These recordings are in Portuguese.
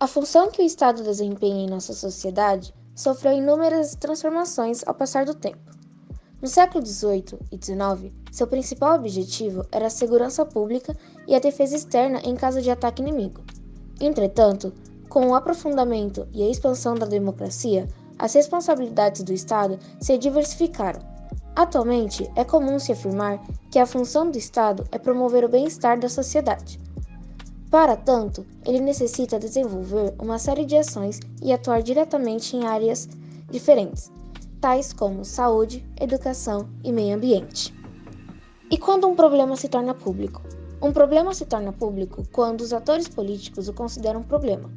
A função que o Estado desempenha em nossa sociedade sofreu inúmeras transformações ao passar do tempo. No século XVIII e XIX, seu principal objetivo era a segurança pública e a defesa externa em caso de ataque inimigo. Entretanto, com o aprofundamento e a expansão da democracia, as responsabilidades do Estado se diversificaram. Atualmente, é comum se afirmar que a função do Estado é promover o bem-estar da sociedade. Para tanto, ele necessita desenvolver uma série de ações e atuar diretamente em áreas diferentes, tais como saúde, educação e meio ambiente. E quando um problema se torna público? Um problema se torna público quando os atores políticos o consideram um problema,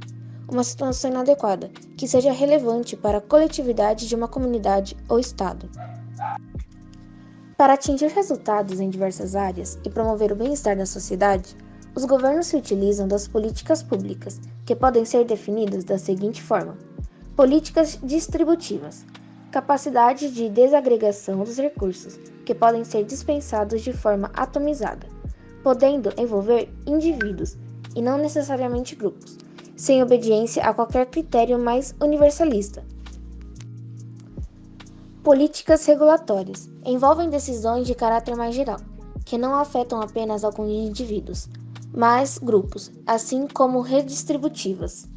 uma situação inadequada, que seja relevante para a coletividade de uma comunidade ou Estado. Para atingir resultados em diversas áreas e promover o bem-estar da sociedade, os governos se utilizam das políticas públicas, que podem ser definidas da seguinte forma: políticas distributivas, capacidade de desagregação dos recursos, que podem ser dispensados de forma atomizada, podendo envolver indivíduos e não necessariamente grupos, sem obediência a qualquer critério mais universalista. Políticas regulatórias envolvem decisões de caráter mais geral, que não afetam apenas alguns indivíduos, mas grupos, assim como redistributivas.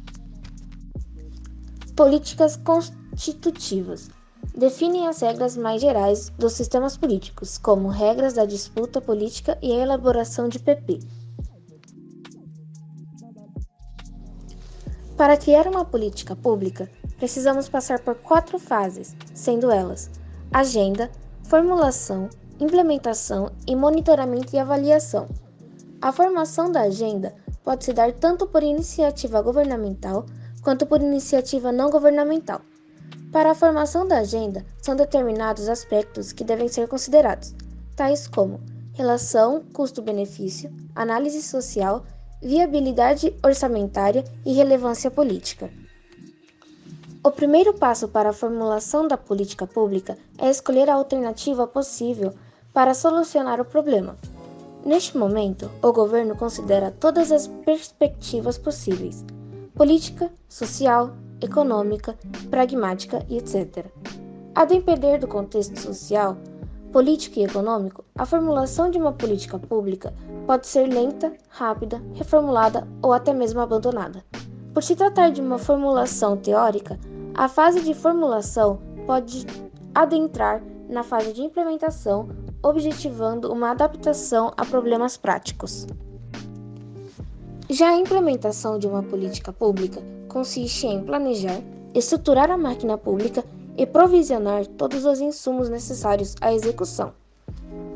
Políticas constitutivas definem as regras mais gerais dos sistemas políticos, como regras da disputa política e a elaboração de PP. Para criar uma política pública, precisamos passar por 4 fases, sendo elas: agenda, formulação, implementação e monitoramento e avaliação. A formação da agenda pode se dar tanto por iniciativa governamental quanto por iniciativa não governamental. Para a formação da agenda, são determinados aspectos que devem ser considerados, tais como relação custo-benefício, análise social, viabilidade orçamentária e relevância política. O primeiro passo para a formulação da política pública é escolher a alternativa possível para solucionar o problema. Neste momento, o governo considera todas as perspectivas possíveis: política, social, econômica, pragmática e etc. A depender do contexto social, político e econômico, a formulação de uma política pública pode ser lenta, rápida, reformulada ou até mesmo abandonada. Por se tratar de uma formulação teórica, a fase de formulação pode adentrar na fase de implementação, objetivando uma adaptação a problemas práticos. Já a implementação de uma política pública consiste em planejar, estruturar a máquina pública e provisionar todos os insumos necessários à execução.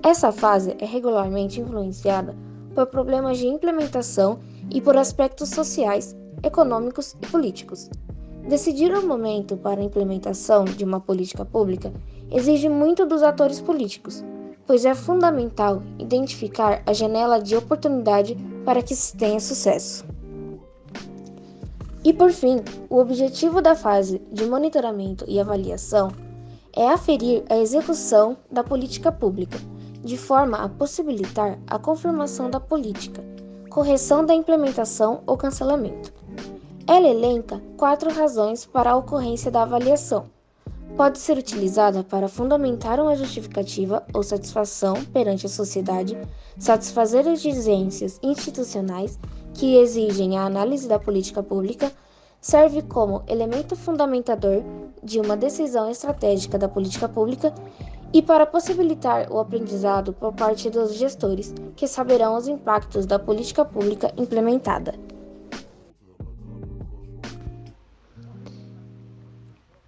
Essa fase é regularmente influenciada por problemas de implementação e por aspectos sociais, econômicos e políticos. Decidir o momento para a implementação de uma política pública exige muito dos atores políticos, pois é fundamental identificar a janela de oportunidade para que se tenha sucesso. E por fim, o objetivo da fase de monitoramento e avaliação é aferir a execução da política pública, de forma a possibilitar a confirmação da política, correção da implementação ou cancelamento. Ela elenca 4 razões para a ocorrência da avaliação. Pode ser utilizada para fundamentar uma justificativa ou satisfação perante a sociedade, satisfazer exigências institucionais que exigem a análise da política pública, serve como elemento fundamentador de uma decisão estratégica da política pública e para possibilitar o aprendizado por parte dos gestores, que saberão os impactos da política pública implementada.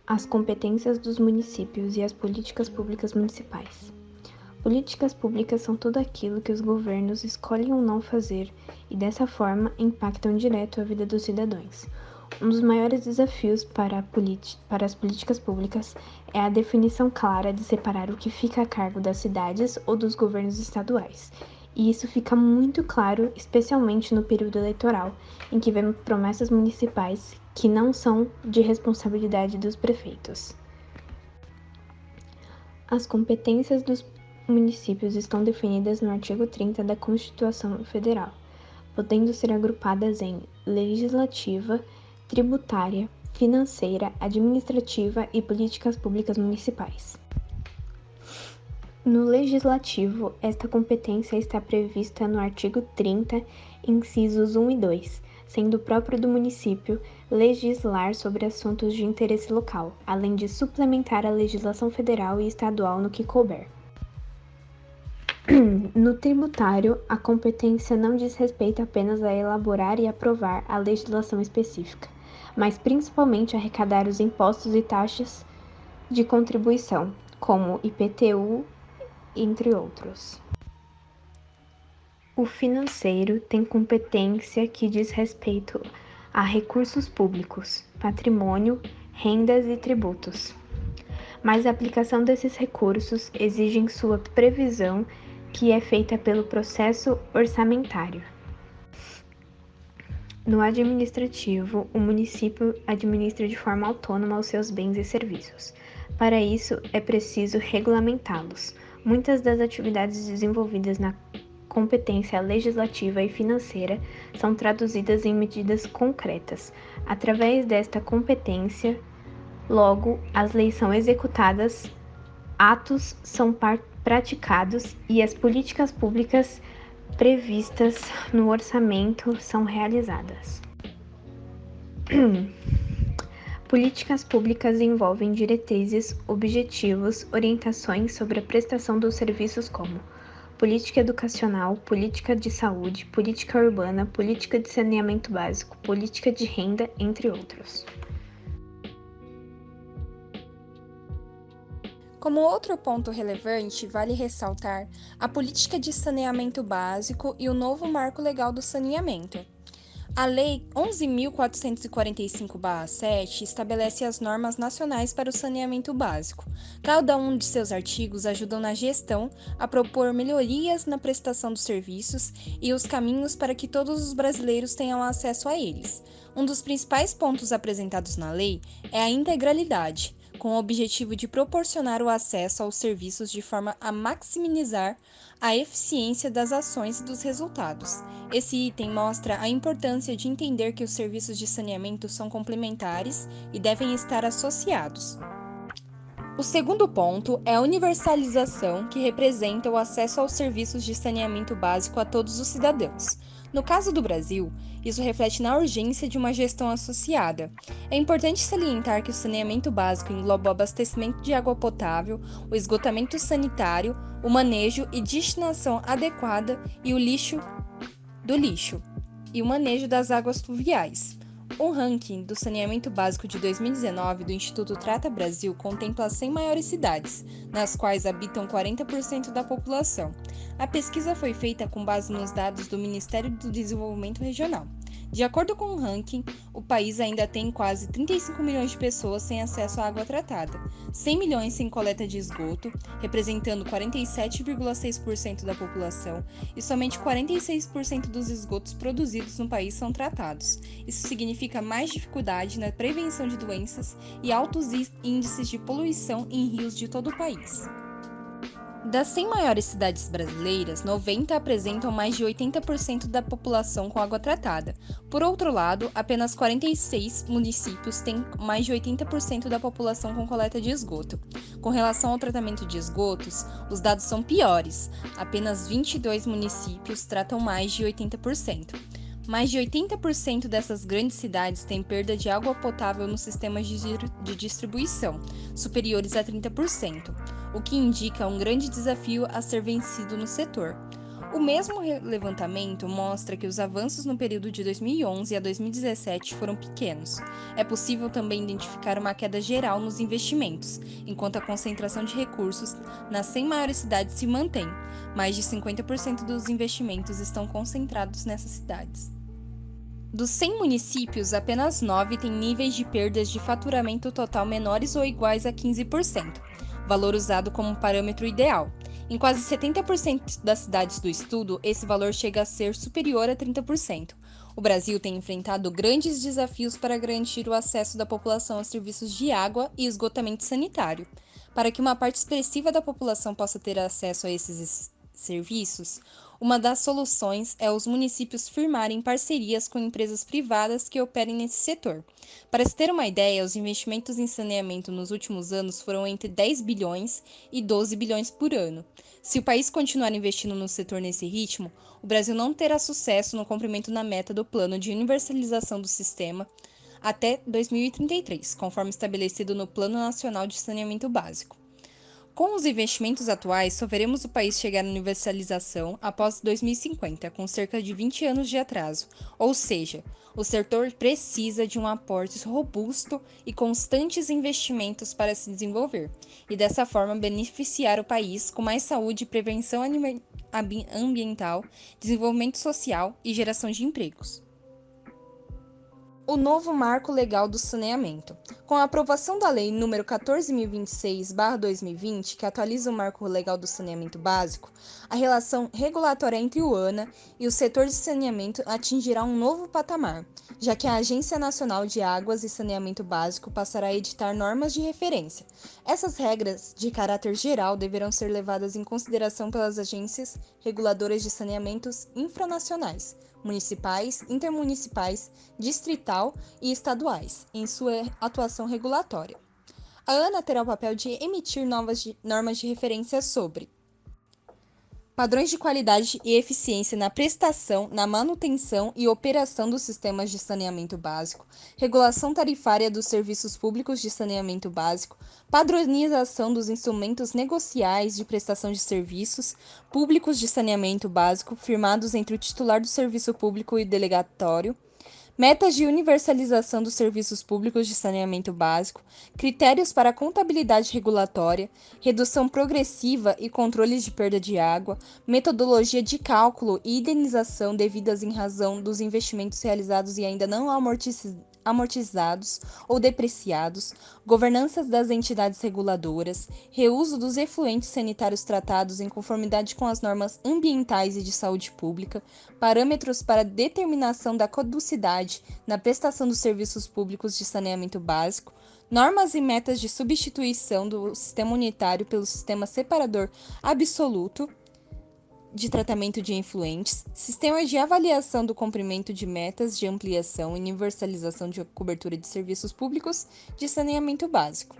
As competências dos municípios e as políticas públicas municipais. Políticas públicas são tudo aquilo que os governos escolhem ou não fazer e, dessa forma, impactam direto a vida dos cidadãos. Um dos maiores desafios para as políticas públicas é a definição clara de separar o que fica a cargo das cidades ou dos governos estaduais. E isso fica muito claro, especialmente no período eleitoral, em que vemos promessas municipais que não são de responsabilidade dos prefeitos. As competências dos municípios estão definidas no artigo 30 da Constituição Federal, podendo ser agrupadas em legislativa, tributária, financeira, administrativa e políticas públicas municipais. No Legislativo, esta competência está prevista no artigo 30, incisos 1 e 2, sendo próprio do município legislar sobre assuntos de interesse local, além de suplementar a legislação federal e estadual no que couber. No tributário, a competência não diz respeito apenas a elaborar e aprovar a legislação específica, mas principalmente a arrecadar os impostos e taxas de contribuição, como IPTU, entre outros. O financeiro tem competência que diz respeito a recursos públicos, patrimônio, rendas e tributos. Mas a aplicação desses recursos exige sua previsão, que é feita pelo processo orçamentário. No administrativo, o município administra de forma autônoma os seus bens e serviços. Para isso, é preciso regulamentá-los. Muitas das atividades desenvolvidas na competência legislativa e financeira são traduzidas em medidas concretas. Através desta competência, logo, as leis são executadas, atos são praticados e as políticas públicas previstas no orçamento são realizadas. Políticas públicas envolvem diretrizes, objetivos, orientações sobre a prestação dos serviços como política educacional, política de saúde, política urbana, política de saneamento básico, política de renda, entre outros. Como outro ponto relevante, vale ressaltar a política de saneamento básico e o novo marco legal do saneamento. A Lei 11.445/7 estabelece as normas nacionais para o saneamento básico. Cada um de seus artigos ajudam na gestão a propor melhorias na prestação dos serviços e os caminhos para que todos os brasileiros tenham acesso a eles. Um dos principais pontos apresentados na lei é a integralidade, com o objetivo de proporcionar o acesso aos serviços de forma a maximizar a eficiência das ações e dos resultados. Esse item mostra a importância de entender que os serviços de saneamento são complementares e devem estar associados. O segundo ponto é a universalização, que representa o acesso aos serviços de saneamento básico a todos os cidadãos. No caso do Brasil, isso reflete na urgência de uma gestão associada. É importante salientar que o saneamento básico engloba o abastecimento de água potável, o esgotamento sanitário, o manejo e destinação adequada e o lixo e o manejo das águas fluviais. O ranking do saneamento básico de 2019 do Instituto Trata Brasil contempla as 100 maiores cidades, nas quais habitam 40% da população. A pesquisa foi feita com base nos dados do Ministério do Desenvolvimento Regional. De acordo com o ranking, o país ainda tem quase 35 milhões de pessoas sem acesso à água tratada, 100 milhões sem coleta de esgoto, representando 47,6% da população, e somente 46% dos esgotos produzidos no país são tratados. Isso significa mais dificuldade na prevenção de doenças e altos índices de poluição em rios de todo o país. Das 100 maiores cidades brasileiras, 90 apresentam mais de 80% da população com água tratada. Por outro lado, apenas 46 municípios têm mais de 80% da população com coleta de esgoto. Com relação ao tratamento de esgotos, os dados são piores. Apenas 22 municípios tratam mais de 80%. Mais de 80% dessas grandes cidades têm perda de água potável nos sistemas de distribuição, superiores a 30%, o que indica um grande desafio a ser vencido no setor. O mesmo levantamento mostra que os avanços no período de 2011 a 2017 foram pequenos. É possível também identificar uma queda geral nos investimentos, enquanto a concentração de recursos nas 100 maiores cidades se mantém. Mais de 50% dos investimentos estão concentrados nessas cidades. Dos 100 municípios, apenas 9 têm níveis de perdas de faturamento total menores ou iguais a 15%, valor usado como parâmetro ideal. Em quase 70% das cidades do estudo, esse valor chega a ser superior a 30%. O Brasil tem enfrentado grandes desafios para garantir o acesso da população aos serviços de água e esgotamento sanitário. Para que uma parte expressiva da população possa ter acesso a esses serviços, Uma das soluções é os municípios firmarem parcerias com empresas privadas que operem nesse setor. Para se ter uma ideia, os investimentos em saneamento nos últimos anos foram entre 10 bilhões e 12 bilhões por ano. Se o país continuar investindo no setor nesse ritmo, o Brasil não terá sucesso no cumprimento da meta do plano de universalização do sistema até 2033, conforme estabelecido no Plano Nacional de Saneamento Básico. Com os investimentos atuais, só veremos o país chegar à universalização após 2050, com cerca de 20 anos de atraso. Ou seja, o setor precisa de um aporte robusto e constantes investimentos para se desenvolver, e dessa forma beneficiar o país com mais saúde, prevenção ambiental, desenvolvimento social e geração de empregos. O novo Marco Legal do Saneamento. Com a aprovação da Lei nº 14.026/2020, que atualiza o Marco Legal do Saneamento Básico, a relação regulatória entre o ANA e o setor de saneamento atingirá um novo patamar, já que a Agência Nacional de Águas e Saneamento Básico passará a editar normas de referência. Essas regras, de caráter geral, deverão ser levadas em consideração pelas agências reguladoras de saneamentos infranacionais, municipais, intermunicipais, distrital e estaduais, em sua atuação regulatória. A ANA terá o papel de emitir normas de referência sobre padrões de qualidade e eficiência na prestação, na manutenção e operação dos sistemas de saneamento básico, regulação tarifária dos serviços públicos de saneamento básico, padronização dos instrumentos negociais de prestação de serviços públicos de saneamento básico firmados entre o titular do serviço público e o delegatório, metas de universalização dos serviços públicos de saneamento básico, critérios para a contabilidade regulatória, redução progressiva e controles de perda de água, metodologia de cálculo e indenização devidas em razão dos investimentos realizados e ainda não amortizados ou depreciados, governanças das entidades reguladoras, reuso dos efluentes sanitários tratados em conformidade com as normas ambientais e de saúde pública, parâmetros para determinação da caducidade na prestação dos serviços públicos de saneamento básico, normas e metas de substituição do sistema unitário pelo sistema separador absoluto de tratamento de efluentes, sistemas de avaliação do cumprimento de metas de ampliação e universalização de cobertura de serviços públicos de saneamento básico.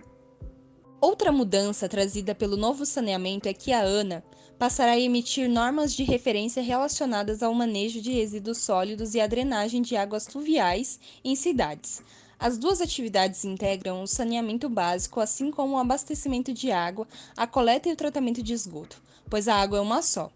Outra mudança trazida pelo novo saneamento é que a ANA passará a emitir normas de referência relacionadas ao manejo de resíduos sólidos e à drenagem de águas fluviais em cidades. As duas atividades integram o saneamento básico, assim como o abastecimento de água, a coleta e o tratamento de esgoto, pois a água é uma só.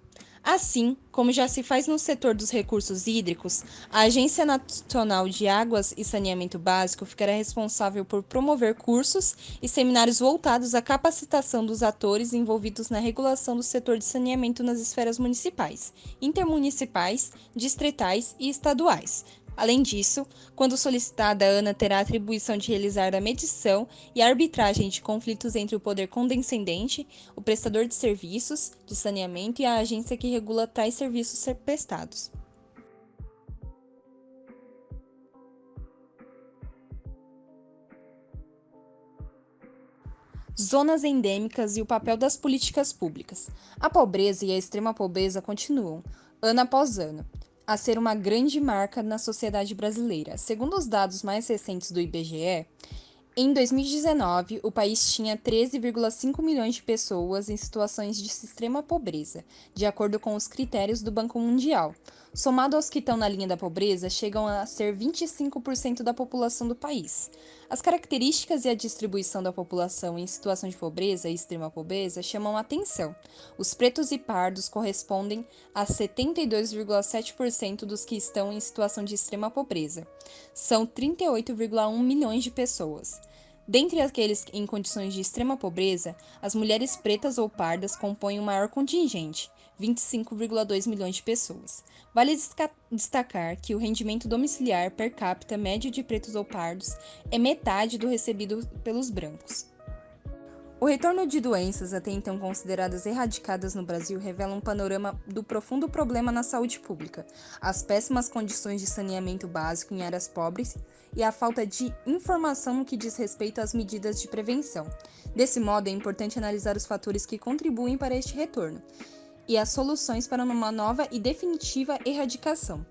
Assim, como já se faz no setor dos recursos hídricos, a Agência Nacional de Águas e Saneamento Básico ficará responsável por promover cursos e seminários voltados à capacitação dos atores envolvidos na regulação do setor de saneamento nas esferas municipais, intermunicipais, distritais e estaduais. Além disso, quando solicitada, a ANA terá a atribuição de realizar a medição e a arbitragem de conflitos entre o poder condescendente, o prestador de serviços de saneamento e a agência que regula tais serviços ser prestados. Zonas endêmicas e o papel das políticas públicas. A pobreza e a extrema pobreza continuam, ano após ano, a ser uma grande marca na sociedade brasileira. Segundo os dados mais recentes do IBGE, em 2019, o país tinha 13,5 milhões de pessoas em situações de extrema pobreza, de acordo com os critérios do Banco Mundial. Somado aos que estão na linha da pobreza, chegam a ser 25% da população do país. As características e a distribuição da população em situação de pobreza e extrema pobreza chamam a atenção. Os pretos e pardos correspondem a 72,7% dos que estão em situação de extrema pobreza. São 38,1 milhões de pessoas. Dentre aqueles em condições de extrema pobreza, as mulheres pretas ou pardas compõem o maior contingente, 25,2 milhões de pessoas. Vale destacar que o rendimento domiciliar per capita médio de pretos ou pardos é metade do recebido pelos brancos. O retorno de doenças até então consideradas erradicadas no Brasil revela um panorama do profundo problema na saúde pública, as péssimas condições de saneamento básico em áreas pobres e a falta de informação no que diz respeito às medidas de prevenção. Desse modo, é importante analisar os fatores que contribuem para este retorno. e as soluções para uma nova e definitiva erradicação.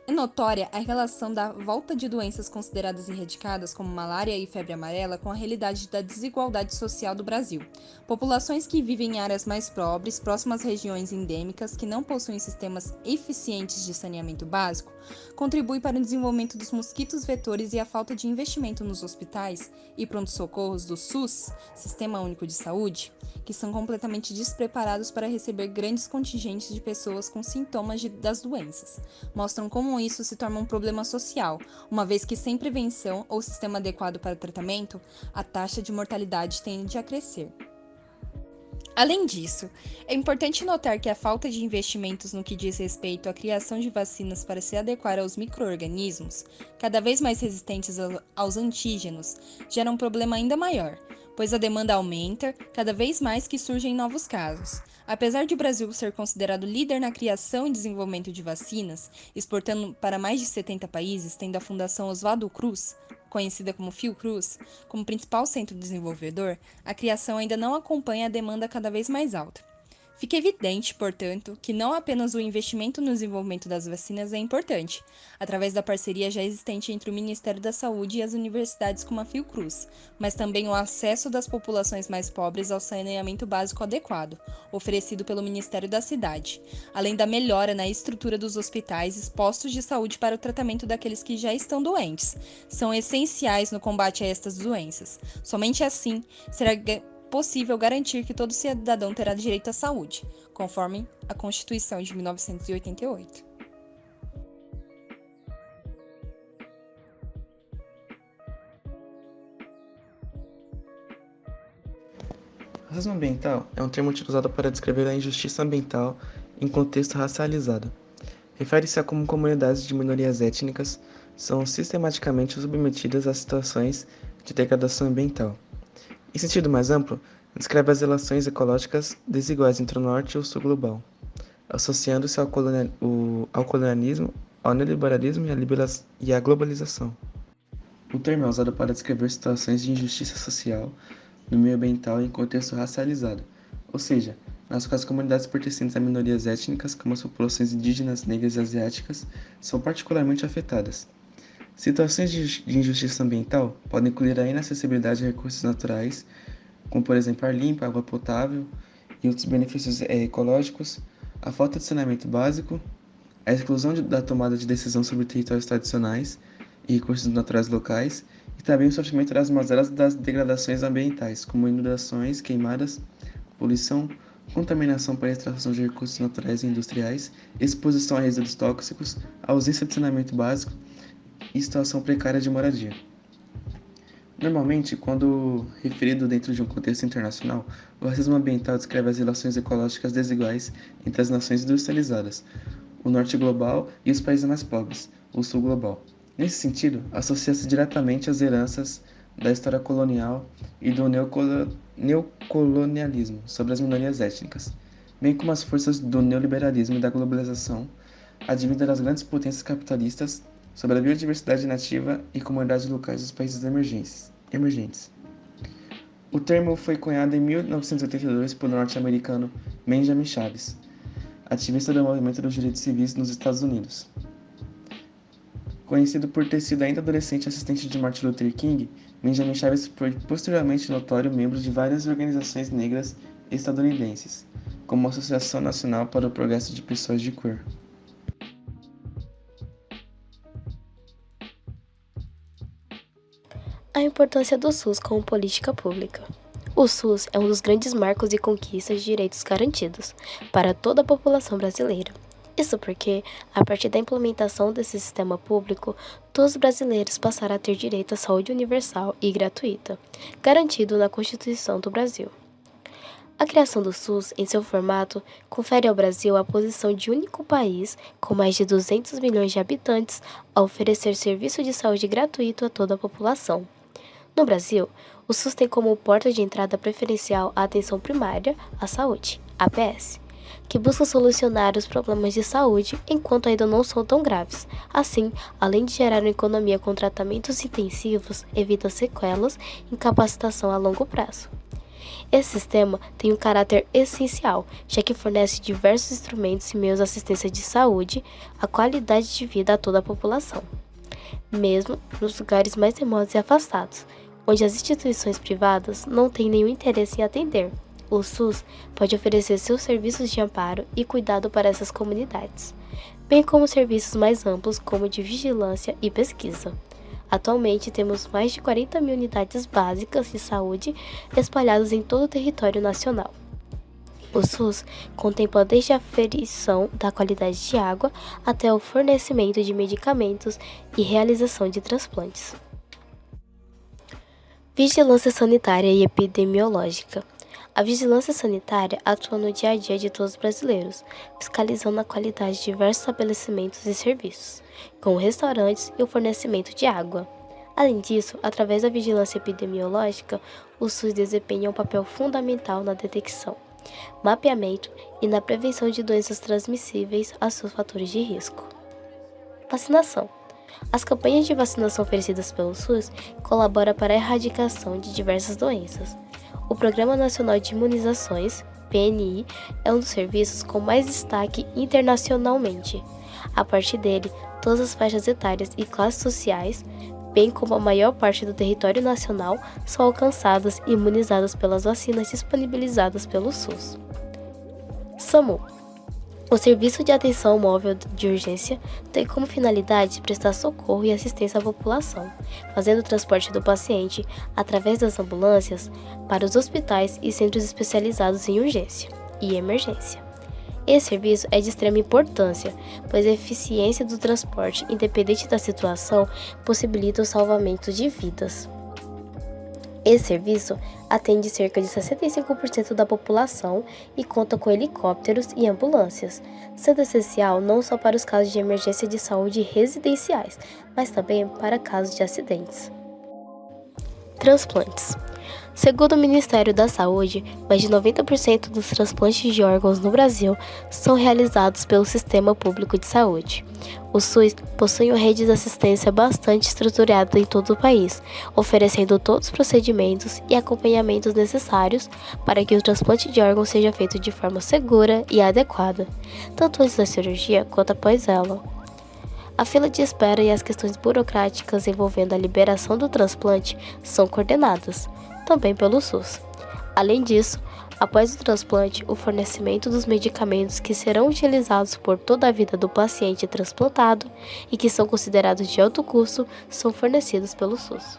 É notória a relação da volta de doenças consideradas erradicadas, como malária e febre amarela, com a realidade da desigualdade social do Brasil. Populações que vivem em áreas mais pobres, próximas a regiões endêmicas, que não possuem sistemas eficientes de saneamento básico, contribuem para o desenvolvimento dos mosquitos vetores e a falta de investimento nos hospitais e pronto-socorros do SUS, Sistema Único de Saúde, que são completamente despreparados para receber grandes contingentes de pessoas com sintomas das doenças. Mostram como isso se torna um problema social, uma vez que sem prevenção ou sistema adequado para o tratamento, a taxa de mortalidade tende a crescer. Além disso, é importante notar que a falta de investimentos no que diz respeito à criação de vacinas para se adequar aos micro-organismos, cada vez mais resistentes aos antígenos, gera um problema ainda maior, pois a demanda aumenta cada vez mais que surgem novos casos. Apesar de o Brasil ser considerado líder na criação e desenvolvimento de vacinas, exportando para mais de 70 países, tendo a Fundação Oswaldo Cruz, conhecida como Fiocruz, como principal centro desenvolvedor, a criação ainda não acompanha a demanda cada vez mais alta. Fica evidente, portanto, que não apenas o investimento no desenvolvimento das vacinas é importante, através da parceria já existente entre o Ministério da Saúde e as universidades como a Fiocruz, mas também o acesso das populações mais pobres ao saneamento básico adequado, oferecido pelo Ministério da Cidade, além da melhora na estrutura dos hospitais e postos de saúde para o tratamento daqueles que já estão doentes, são essenciais no combate a estas doenças. Somente assim será possível garantir que todo cidadão terá direito à saúde, conforme a Constituição de 1988. Racismo ambiental é um termo utilizado para descrever a injustiça ambiental em contexto racializado. Refere-se a como comunidades de minorias étnicas são sistematicamente submetidas a situações de degradação ambiental. Em sentido mais amplo, descreve as relações ecológicas desiguais entre o norte e o sul global, associando-se ao colonialismo, ao neoliberalismo e à globalização. O termo é usado para descrever situações de injustiça social no meio ambiental em contexto racializado, ou seja, nas quais comunidades pertencentes a minorias étnicas, como as populações indígenas, negras e asiáticas, são particularmente afetadas. Situações de injustiça ambiental podem incluir a inacessibilidade a recursos naturais, como por exemplo ar limpo, água potável e outros benefícios ecológicos, a falta de saneamento básico, a exclusão da tomada de decisão sobre territórios tradicionais e recursos naturais locais, e também o sofrimento das mazelas das degradações ambientais, como inundações, queimadas, poluição, contaminação para extração de recursos naturais e industriais, exposição a resíduos tóxicos, ausência de saneamento básico e situação precária de moradia. Normalmente, quando referido dentro de um contexto internacional, o racismo ambiental descreve as relações ecológicas desiguais entre as nações industrializadas, o norte global e os países mais pobres, o sul global. Nesse sentido, associa-se diretamente às heranças da história colonial e do neocolonialismo sobre as minorias étnicas, bem como as forças do neoliberalismo e da globalização, advinda das grandes potências capitalistas, sobre a biodiversidade nativa e comunidades locais dos países emergentes. O termo foi cunhado em 1982 pelo norte-americano Benjamin Chaves, ativista do movimento dos direitos civis nos Estados Unidos. Conhecido por ter sido ainda adolescente assistente de Martin Luther King, Benjamin Chaves foi posteriormente notório membro de várias organizações negras estadunidenses, como a Associação Nacional para o Progresso de Pessoas de Cor. A importância do SUS como política pública. O SUS é um dos grandes marcos e conquistas de direitos garantidos para toda a população brasileira. Isso porque, a partir da implementação desse sistema público, todos os brasileiros passaram a ter direito à saúde universal e gratuita, garantido na Constituição do Brasil. A criação do SUS, em seu formato, confere ao Brasil a posição de único país, com mais de 200 milhões de habitantes, a oferecer serviço de saúde gratuito a toda a população. No Brasil, o SUS tem como porta de entrada preferencial a atenção primária à saúde, APS, que busca solucionar os problemas de saúde enquanto ainda não são tão graves. Assim, além de gerar uma economia com tratamentos intensivos, evita sequelas e incapacitação a longo prazo. Esse sistema tem um caráter essencial, já que fornece diversos instrumentos e meios de assistência de saúde, a qualidade de vida a toda a população, mesmo nos lugares mais remotos e afastados, onde as instituições privadas não têm nenhum interesse em atender. O SUS pode oferecer seus serviços de amparo e cuidado para essas comunidades, bem como serviços mais amplos como de vigilância e pesquisa. Atualmente, temos mais de 40 mil unidades básicas de saúde espalhadas em todo o território nacional. O SUS contempla desde a aferição da qualidade de água até o fornecimento de medicamentos e realização de transplantes. Vigilância sanitária e epidemiológica. A vigilância sanitária atua no dia a dia de todos os brasileiros, fiscalizando a qualidade de diversos estabelecimentos e serviços, como restaurantes e o fornecimento de água. Além disso, através da vigilância epidemiológica, o SUS desempenha um papel fundamental na detecção, mapeamento e na prevenção de doenças transmissíveis a seus fatores de risco. Vacinação. As campanhas de vacinação oferecidas pelo SUS colaboram para a erradicação de diversas doenças. O Programa Nacional de Imunizações, PNI, é um dos serviços com mais destaque internacionalmente. A partir dele, todas as faixas etárias e classes sociais, bem como a maior parte do território nacional, são alcançadas e imunizadas pelas vacinas disponibilizadas pelo SUS. SAMU. O Serviço de Atenção Móvel de Urgência tem como finalidade prestar socorro e assistência à população, fazendo o transporte do paciente, através das ambulâncias, para os hospitais e centros especializados em urgência e emergência. Esse serviço é de extrema importância, pois a eficiência do transporte, independente da situação, possibilita o salvamento de vidas. Esse serviço atende cerca de 65% da população e conta com helicópteros e ambulâncias, sendo essencial não só para os casos de emergência de saúde residenciais, mas também para casos de acidentes. Transplantes. Segundo o Ministério da Saúde, mais de 90% dos transplantes de órgãos no Brasil são realizados pelo Sistema Público de Saúde. O SUS possui uma rede de assistência bastante estruturada em todo o país, oferecendo todos os procedimentos e acompanhamentos necessários para que o transplante de órgãos seja feito de forma segura e adequada, tanto antes da cirurgia quanto após ela. A fila de espera e as questões burocráticas envolvendo a liberação do transplante são coordenadas também pelo SUS. Além disso, após o transplante, o fornecimento dos medicamentos que serão utilizados por toda a vida do paciente transplantado e que são considerados de alto custo são fornecidos pelo SUS.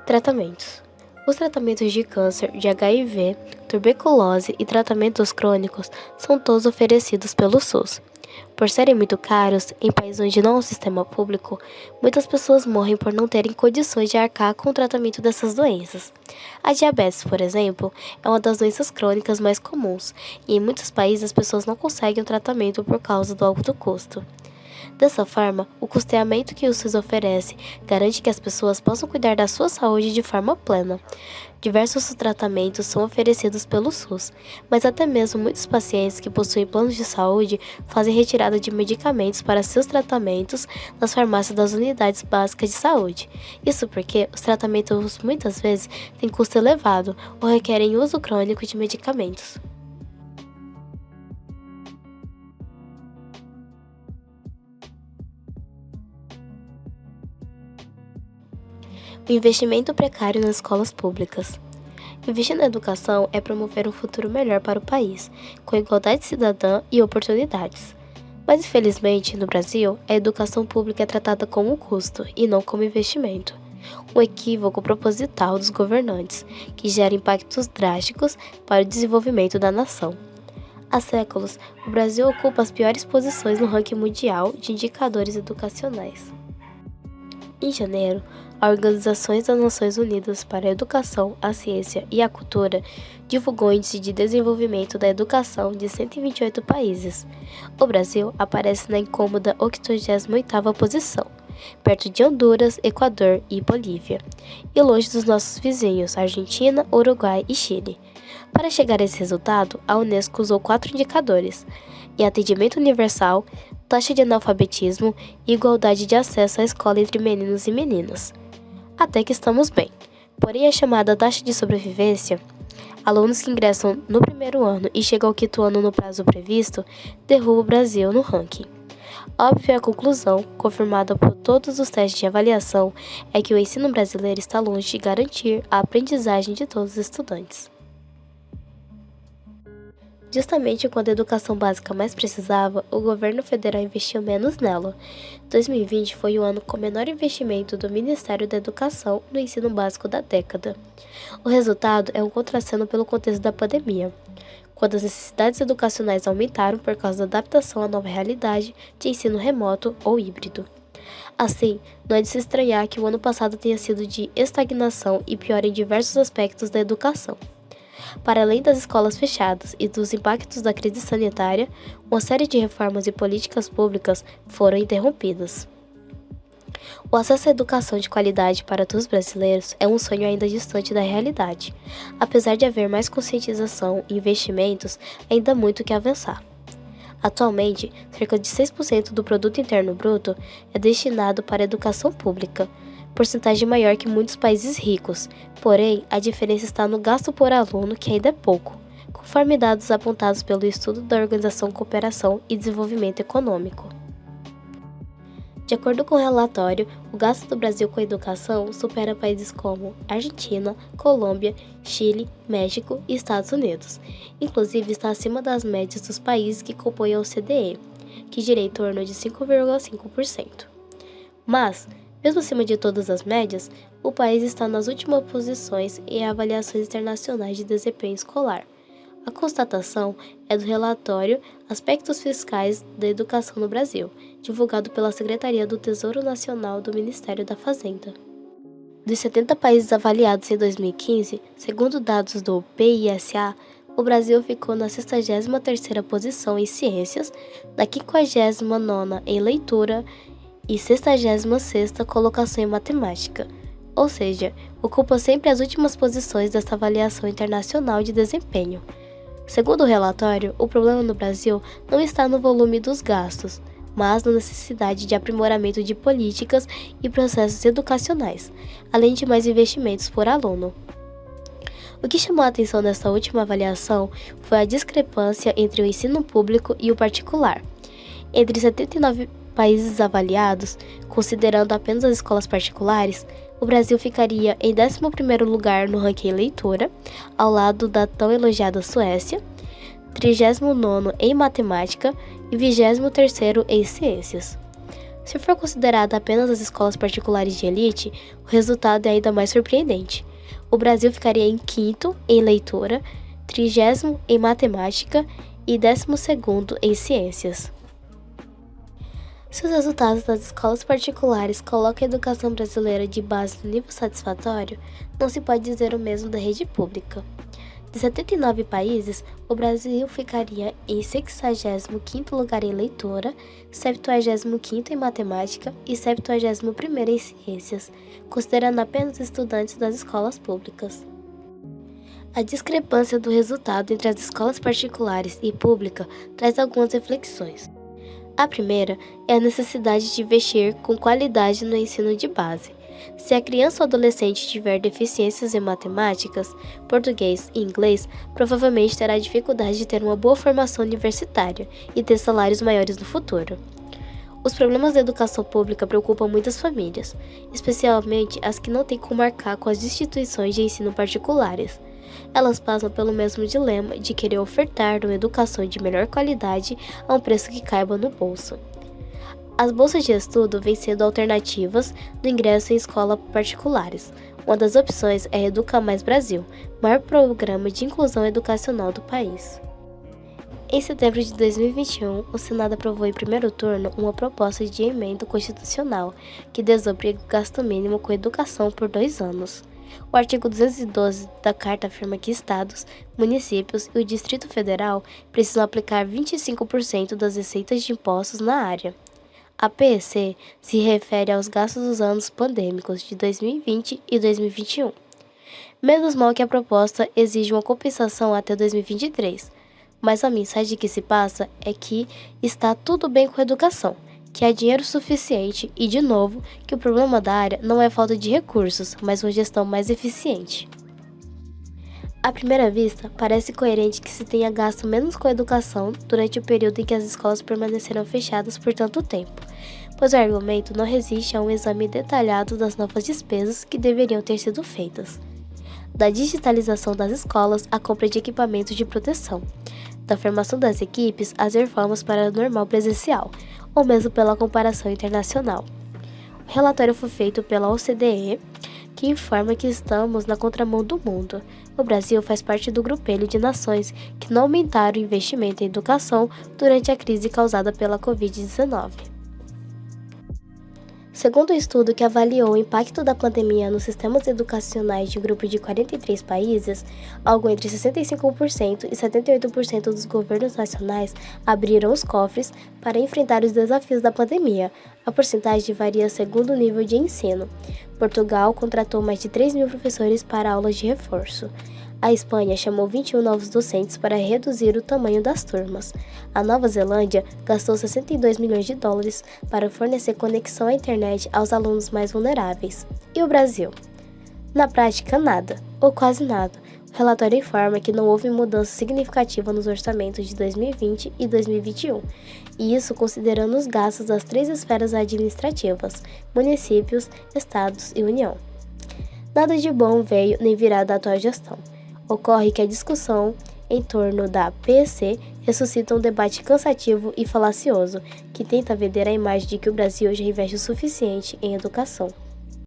Tratamentos. Os tratamentos de câncer, de HIV, tuberculose e tratamentos crônicos são todos oferecidos pelo SUS. Por serem muito caros, em países onde não há um sistema público, muitas pessoas morrem por não terem condições de arcar com o tratamento dessas doenças. A diabetes, por exemplo, é uma das doenças crônicas mais comuns, e em muitos países as pessoas não conseguem o tratamento por causa do alto custo. Dessa forma, o custeamento que o SUS oferece garante que as pessoas possam cuidar da sua saúde de forma plena. Diversos tratamentos são oferecidos pelo SUS, mas até mesmo muitos pacientes que possuem planos de saúde fazem retirada de medicamentos para seus tratamentos nas farmácias das unidades básicas de saúde. Isso porque os tratamentos muitas vezes têm custo elevado ou requerem uso crônico de medicamentos. O investimento precário nas escolas públicas. Investir na educação é promover um futuro melhor para o país, com igualdade cidadã e oportunidades. Mas, infelizmente, no Brasil, a educação pública é tratada como um custo e não como investimento. Um equívoco proposital dos governantes, que gera impactos drásticos para o desenvolvimento da nação. Há séculos, o Brasil ocupa as piores posições no ranking mundial de indicadores educacionais. Em janeiro, a Organização das Nações Unidas para a Educação, a Ciência e a Cultura divulgou o Índice de Desenvolvimento da Educação de 128 países. O Brasil aparece na incômoda 88ª posição, perto de Honduras, Equador e Bolívia, e longe dos nossos vizinhos Argentina, Uruguai e Chile. Para chegar a esse resultado, a Unesco usou 4 indicadores: atendimento universal, taxa de analfabetismo e igualdade de acesso à escola entre meninos e meninas. Até que estamos bem. Porém, a chamada taxa de sobrevivência, alunos que ingressam no primeiro ano e chegam ao quinto ano no prazo previsto, derruba o Brasil no ranking. Óbvio, a conclusão, confirmada por todos os testes de avaliação, é que o ensino brasileiro está longe de garantir a aprendizagem de todos os estudantes. Justamente quando a educação básica mais precisava, o governo federal investiu menos nela. 2020 foi o ano com menor investimento do Ministério da Educação no ensino básico da década. O resultado é um contrassenso pelo contexto da pandemia, quando as necessidades educacionais aumentaram por causa da adaptação à nova realidade de ensino remoto ou híbrido. Assim, não é de se estranhar que o ano passado tenha sido de estagnação e pior em diversos aspectos da educação. Para além das escolas fechadas e dos impactos da crise sanitária, uma série de reformas e políticas públicas foram interrompidas. O acesso à educação de qualidade para todos os brasileiros é um sonho ainda distante da realidade. Apesar de haver mais conscientização e investimentos, ainda há muito que avançar. Atualmente, cerca de 6% do produto interno bruto é destinado para a educação pública, porcentagem maior que muitos países ricos, porém, a diferença está no gasto por aluno, que ainda é pouco, conforme dados apontados pelo estudo da Organização Cooperação e Desenvolvimento Econômico. De acordo com o relatório, o gasto do Brasil com a educação supera países como Argentina, Colômbia, Chile, México e Estados Unidos. Inclusive, está acima das médias dos países que compõem a OCDE, que gira em torno de 5,5%. Mas, mesmo acima de todas as médias, o país está nas últimas posições em avaliações internacionais de desempenho escolar. A constatação é do relatório Aspectos Fiscais da Educação no Brasil, divulgado pela Secretaria do Tesouro Nacional do Ministério da Fazenda. Dos 70 países avaliados em 2015, segundo dados do PISA, o Brasil ficou na 63ª posição em ciências, na 59ª em leitura e 66ª colocação em matemática, ou seja, ocupa sempre as últimas posições desta avaliação internacional de desempenho. Segundo o relatório, o problema no Brasil não está no volume dos gastos, mas na necessidade de aprimoramento de políticas e processos educacionais, além de mais investimentos por aluno. O que chamou a atenção nesta última avaliação foi a discrepância entre o ensino público e o particular. Entre 79 países avaliados, considerando apenas as escolas particulares, o Brasil ficaria em 11º lugar no ranking leitura, ao lado da tão elogiada Suécia, 39º em matemática e 23º em ciências. Se for considerada apenas as escolas particulares de elite, o resultado é ainda mais surpreendente. O Brasil ficaria em 5º em leitura, 30º em matemática e 12º em ciências. Se os resultados das escolas particulares colocam a educação brasileira de base no nível satisfatório, não se pode dizer o mesmo da rede pública. De 79 países, o Brasil ficaria em 65º lugar em leitura, 75º em matemática e 71º em ciências, considerando apenas estudantes das escolas públicas. A discrepância do resultado entre as escolas particulares e pública traz algumas reflexões. A primeira é a necessidade de investir com qualidade no ensino de base. Se a criança ou adolescente tiver deficiências em matemáticas, português e inglês, provavelmente terá dificuldade de ter uma boa formação universitária e ter salários maiores no futuro. Os problemas da educação pública preocupam muitas famílias, especialmente as que não têm como arcar com as instituições de ensino particulares. Elas passam pelo mesmo dilema de querer ofertar uma educação de melhor qualidade a um preço que caiba no bolso. As bolsas de estudo vêm sendo alternativas no ingresso em escolas particulares. Uma das opções é Educa Mais Brasil, maior programa de inclusão educacional do país. Em setembro de 2021, o Senado aprovou em primeiro turno uma proposta de emenda constitucional que desobriga o gasto mínimo com educação por 2 anos. O artigo 212 da Carta afirma que estados, municípios e o Distrito Federal precisam aplicar 25% das receitas de impostos na área. A PEC se refere aos gastos dos anos pandêmicos de 2020 e 2021. Menos mal que a proposta exige uma compensação até 2023, mas a mensagem que se passa é que está tudo bem com a educação, que há dinheiro suficiente e, de novo, que o problema da área não é falta de recursos, mas uma gestão mais eficiente. À primeira vista, parece coerente que se tenha gasto menos com a educação durante o período em que as escolas permaneceram fechadas por tanto tempo, pois o argumento não resiste a um exame detalhado das novas despesas que deveriam ter sido feitas. Da digitalização das escolas à compra de equipamentos de proteção, da formação das equipes às reformas para o normal presencial, ou mesmo pela comparação internacional. O relatório foi feito pela OCDE, que informa que estamos na contramão do mundo. O Brasil faz parte do grupelho de nações que não aumentaram o investimento em educação durante a crise causada pela Covid-19. Segundo o estudo que avaliou o impacto da pandemia nos sistemas educacionais de um grupo de 43 países, algo entre 65% e 78% dos governos nacionais abriram os cofres para enfrentar os desafios da pandemia. A porcentagem varia segundo o nível de ensino. Portugal contratou mais de 3 mil professores para aulas de reforço. A Espanha chamou 21 novos docentes para reduzir o tamanho das turmas. A Nova Zelândia gastou 62 milhões de dólares para fornecer conexão à internet aos alunos mais vulneráveis. E o Brasil? Na prática, nada, ou quase nada. O relatório informa que não houve mudança significativa nos orçamentos de 2020 e 2021, e isso considerando os gastos das 3 esferas administrativas: municípios, estados e União. Nada de bom veio nem virá da atual gestão. Ocorre que a discussão em torno da PEC ressuscita um debate cansativo e falacioso, que tenta vender a imagem de que o Brasil já investe o suficiente em educação.